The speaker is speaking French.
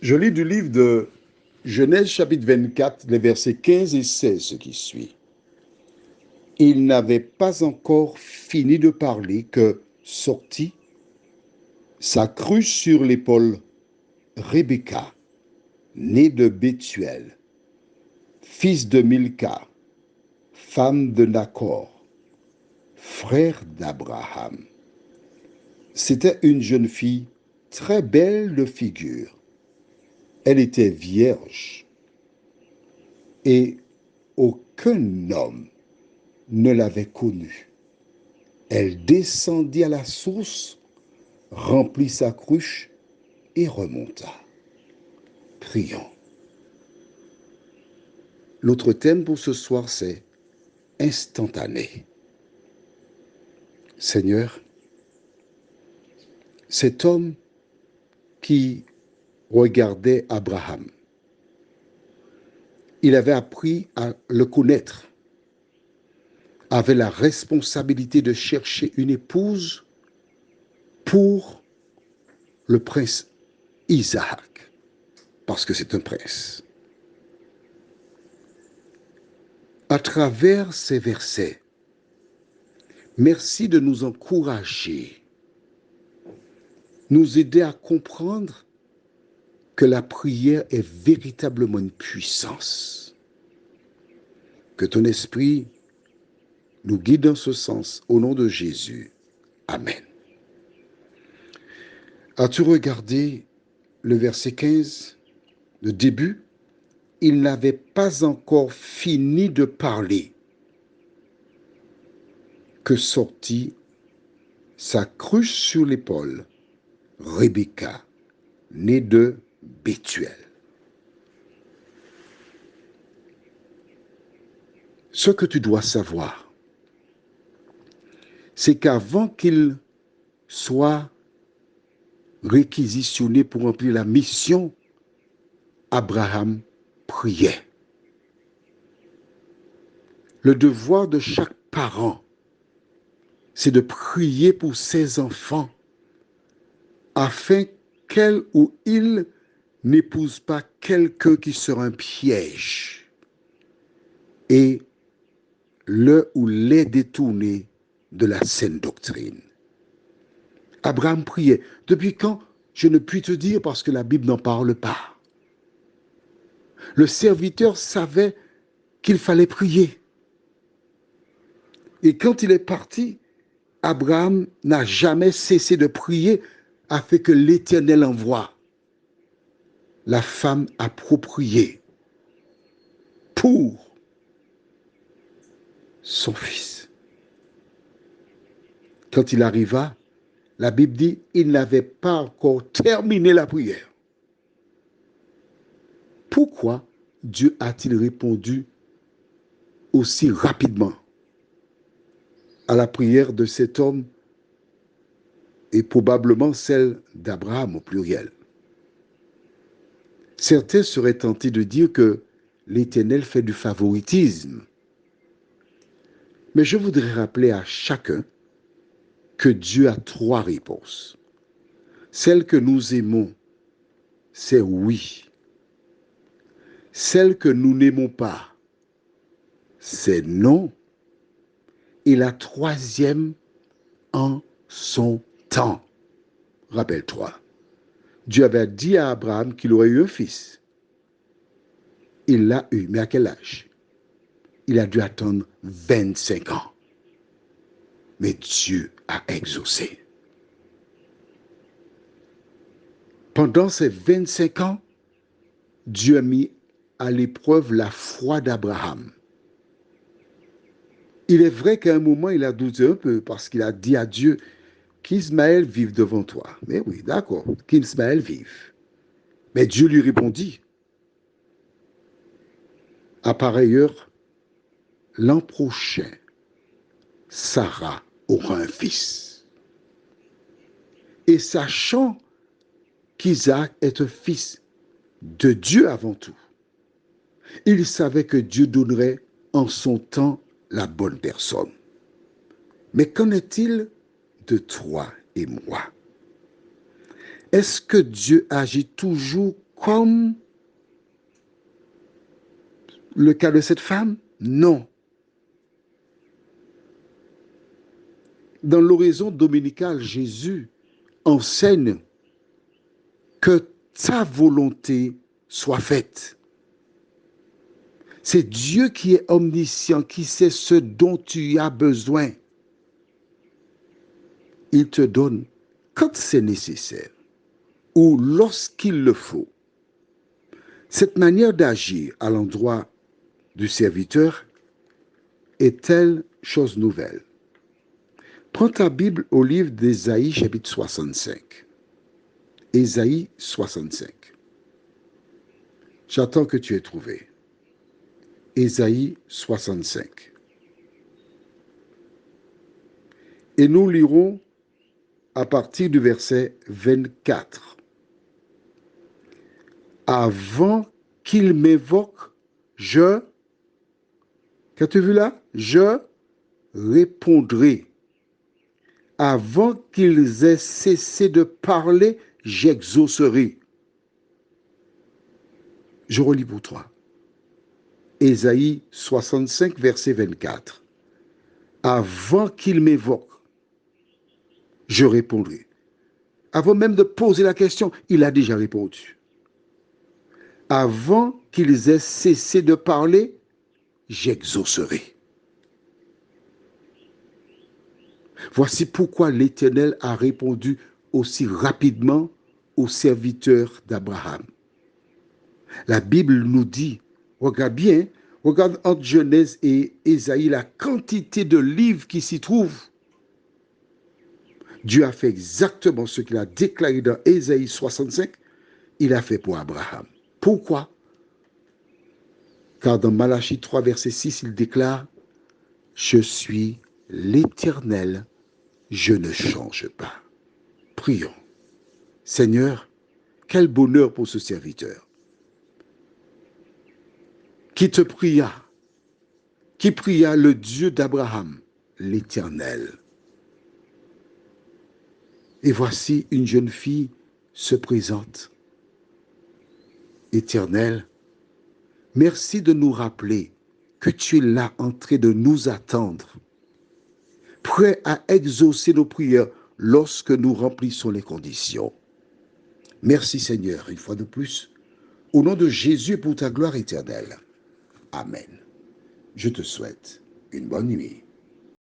Je lis du livre de Genèse chapitre 24, les versets 15 et 16, ce qui suit. Il n'avait pas encore fini de parler que sortit sa cruche sur l'épaule Rebecca, née de Bethuel, fils de Milca, femme de Nachor, frère d'Abraham. C'était une jeune fille très belle de figure. Elle était vierge et aucun homme ne l'avait connue. Elle descendit à la source, remplit sa cruche et remonta. Prions. L'autre thème pour ce soir, c'est instantané. Seigneur, cet homme qui regardait Abraham, il avait appris à le connaître, avait la responsabilité de chercher une épouse pour le prince Isaac, parce que c'est un prince. À travers ces versets, merci de nous encourager, nous aider à comprendre que la prière est véritablement une puissance. Que ton esprit nous guide dans ce sens, au nom de Jésus. Amen. As-tu regardé le verset 15, le début? Il n'avait pas encore fini de parler que sortit sa cruche sur l'épaule, Rebecca, née de Bethuel. Ce que tu dois savoir, c'est qu'avant qu'il soit réquisitionné pour remplir la mission, Abraham priait. Le devoir de chaque parent, c'est de prier pour ses enfants afin qu'elle ou il n'épouse pas quelqu'un qui sera un piège et le ou les détourner de la saine doctrine. Abraham priait. Depuis quand? Je ne puis te dire parce que la Bible n'en parle pas. Le serviteur savait qu'il fallait prier. Et quand il est parti, Abraham n'a jamais cessé de prier afin que l'Éternel envoie la femme appropriée pour son fils. Quand il arriva, la Bible dit il n'avait pas encore terminé la prière. Pourquoi Dieu a-t-il répondu aussi rapidement à la prière de cet homme et probablement celle d'Abraham au pluriel? Certains seraient tentés de dire que l'Éternel fait du favoritisme. Mais je voudrais rappeler à chacun que Dieu a trois réponses. Celle que nous aimons, c'est oui. Celle que nous n'aimons pas, c'est non. Et la troisième, en son temps. Rappelle-toi, Dieu avait dit à Abraham qu'il aurait eu un fils. Il l'a eu, mais à quel âge? Il a dû attendre 25 ans. Mais Dieu a exaucé. Pendant ces 25 ans, Dieu a mis à l'épreuve la foi d'Abraham. Il est vrai qu'à un moment, il a douté un peu parce qu'il a dit à Dieu qu'Ismaël vive devant toi. Mais oui, d'accord, qu'Ismaël vive. Mais Dieu lui répondit, à pareille heure, l'an prochain, Sarah aura un fils. Et sachant qu'Isaac est un fils de Dieu avant tout, il savait que Dieu donnerait en son temps la bonne personne. Mais qu'en est-il de toi et moi? Est-ce que Dieu agit toujours comme le cas de cette femme? Non. Dans l'oraison dominicale, Jésus enseigne que ta volonté soit faite. C'est Dieu qui est omniscient, qui sait ce dont tu as besoin. Il te donne quand c'est nécessaire ou lorsqu'il le faut. Cette manière d'agir à l'endroit du serviteur est-elle chose nouvelle? Prends ta Bible au livre d'Ésaïe, chapitre 65. Ésaïe 65. J'attends que tu aies trouvé. Ésaïe 65. Et nous lirons à partir du verset 24. Avant qu'il m'évoque, qu'as-tu vu là? Je répondrai. Avant qu'ils aient cessé de parler, j'exaucerai. Je relis pour toi. Ésaïe 65, verset 24. Avant qu'ils m'évoquent, je répondrai. Avant même de poser la question, il a déjà répondu. Avant qu'ils aient cessé de parler, j'exaucerai. Voici pourquoi l'Éternel a répondu aussi rapidement aux serviteurs d'Abraham. La Bible nous dit, regarde bien, regarde entre Genèse et Ésaïe la quantité de livres qui s'y trouvent. Dieu a fait exactement ce qu'il a déclaré dans Ésaïe 65, il a fait pour Abraham. Pourquoi? Car dans Malachie 3, verset 6, il déclare, « Je suis l'Éternel, je ne change pas. » Prions. Seigneur, quel bonheur pour ce serviteur qui te pria, qui pria le Dieu d'Abraham, l'Éternel. Et voici une jeune fille se présente. Éternel, merci de nous rappeler que tu es là en train de nous attendre, prêt à exaucer nos prières lorsque nous remplissons les conditions. Merci Seigneur, une fois de plus, au nom de Jésus pour ta gloire éternelle. Amen. Je te souhaite une bonne nuit.